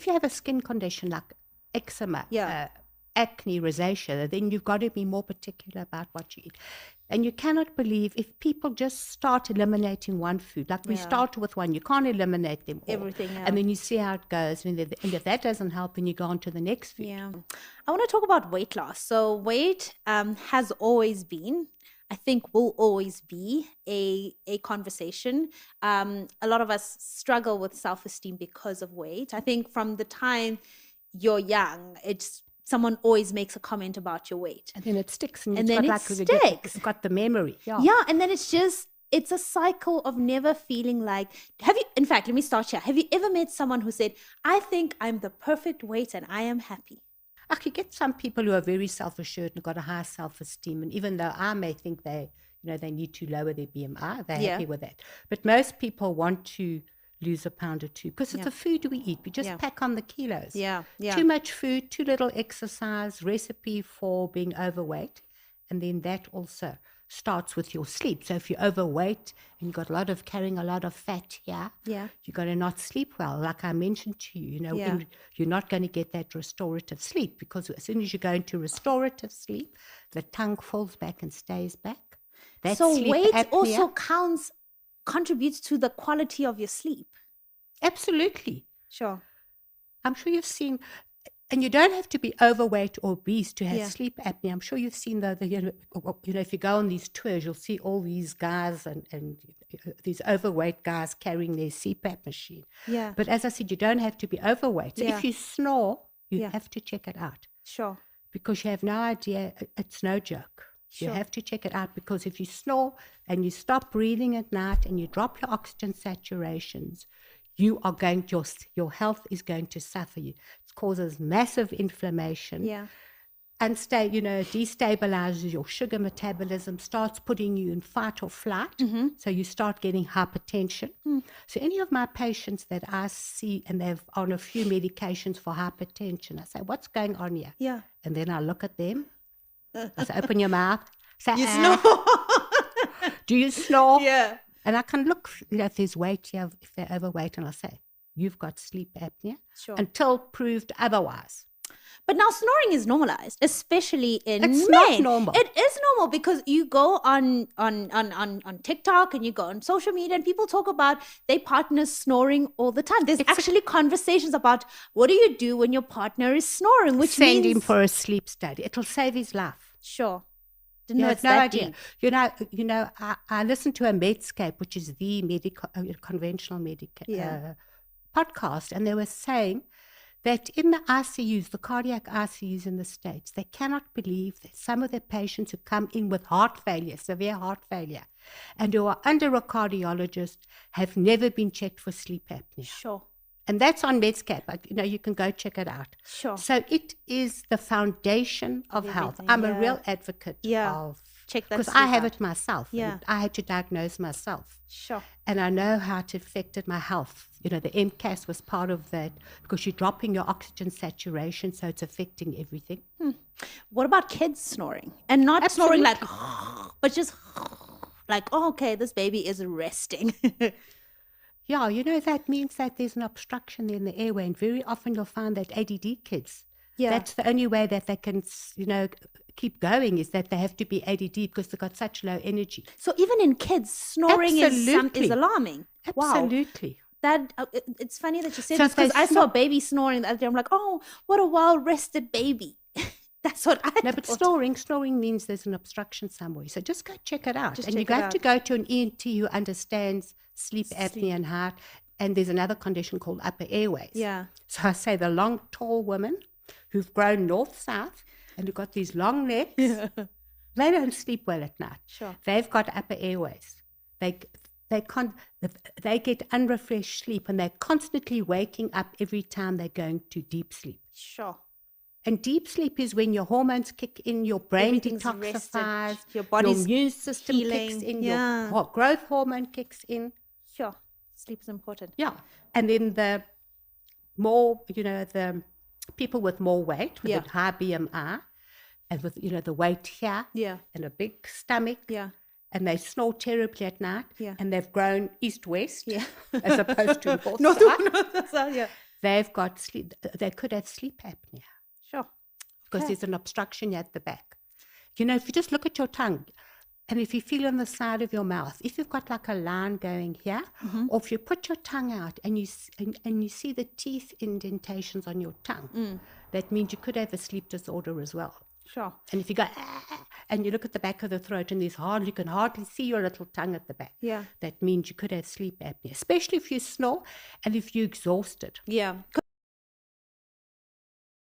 If you have a skin condition like eczema, acne, rosacea, then you've got to be more particular about what you eat. And you cannot believe if people just start eliminating one food, like we start with one, you can't eliminate them all. Everything, And then you see how it goes. And if that doesn't help, then you go on to the next food. Yeah. I want to talk about weight loss. So weight has always been, I think will always be a conversation. A lot of us struggle with self-esteem because of weight. I think from the time you're young, someone always makes a comment about your weight. And then it sticks. And then it sticks. It's got the memory. Yeah, and then it's a cycle of never feeling like, in fact, let me start here. Have you ever met someone who said, I think I'm the perfect weight and I am happy? You get some people who are very self-assured and got a high self-esteem. And even though I may think they need to lower their BMI, they're happy with that. But most people want to lose a pound or two because it's the food we eat. We just pack on the kilos. Too much food, too little exercise, recipe for being overweight. And then that also starts with your sleep. So if you're overweight and you've got carrying a lot of fat here, you're going to not sleep well. Like I mentioned to you, you're not going to get that restorative sleep because as soon as you go into restorative sleep, the tongue falls back and stays back. That's so weight apnea. Also contributes to the quality of your sleep. Absolutely. Sure. I'm sure you've seen, and you don't have to be overweight or obese to have sleep apnea. I'm sure you've seen if you go on these tours, you'll see all these guys and these overweight guys carrying their CPAP machine. Yeah. But as I said, you don't have to be overweight. So if you snore, you have to check it out. Sure. Because you have no idea. It's no joke. Sure. You have to check it out because if you snore and you stop breathing at night and you drop your oxygen saturations, your health is going to suffer. It causes massive inflammation. Yeah. And destabilizes your sugar metabolism, starts putting you in fight or flight. Mm-hmm. So you start getting hypertension. So any of my patients that I see and they're on a few medications for hypertension, I say, what's going on here? Yeah. And then I look at them. I say, open your mouth. Say, you snore. Do you snore? Yeah. And I can look, if there's weight here, if they're overweight, and I'll say, you've got sleep apnea. Sure. Until proved otherwise. But now snoring is normalized, especially in men. It's not normal. It is normal because you go on TikTok and you go on social media and people talk about their partners snoring all the time. There's actually conversations about what do you do when your partner is snoring, which send means... him for a sleep study. It'll save his life. Sure. Didn't know it's no that idea. deep. I listened to a Medscape, which is the conventional podcast, and they were saying that in the ICUs, the cardiac ICUs in the States, they cannot believe that some of the patients who come in with heart failure, severe heart failure, and who are under a cardiologist have never been checked for sleep apnea. Sure. And that's on Medscape. You can go check it out. Sure. So it is the foundation of health. I'm a real advocate of... Check that. Because I have it myself. Yeah. I had to diagnose myself. Sure. And I know how it affected my health. The MCAS was part of that because you're dropping your oxygen saturation, so it's affecting everything. What about kids snoring? And not snoring like, but just like, oh, okay, this baby is resting. Yeah, that means that there's an obstruction in the airway. And very often you'll find that ADD kids, that's the only way that they can, keep going is that they have to be ADD because they've got such low energy. So even in kids, snoring is alarming. Absolutely. Wow. It's funny that you said this because I saw a baby snoring the other day. I'm like, oh, what a well-rested baby. That's what I No, but snoring means there's an obstruction somewhere. So just go check it out. And you have to go to an ENT who understands sleep apnea and heart. And there's another condition called upper airways. Yeah. So I say the long, tall women who've grown north-south and who've got these long necks, they don't sleep well at night. Sure. They've got upper airways. They get unrefreshed sleep and they're constantly waking up every time they're going to deep sleep. Sure. And deep sleep is when your hormones kick in, your brain detoxifies, your body's immune system kicks in, your growth hormone kicks in. Sure. Sleep is important. Yeah. And then the more, the people with more weight, with a high BMI, and with, the weight here, and a big stomach, and they snore terribly at night, and they've grown east-west, as opposed to north-south. they've got sleep. They could have sleep apnea. Sure. Because there's an obstruction at the back. You know, if you just look at your tongue, and if you feel on the side of your mouth, if you've got like a line going here, or if you put your tongue out and you see the teeth indentations on your tongue, that means you could have a sleep disorder as well. Sure. And if you go, and you look at the back of the throat and you can hardly see your little tongue at the back. Yeah. That means you could have sleep apnea, especially if you snore and if you're exhausted. Yeah.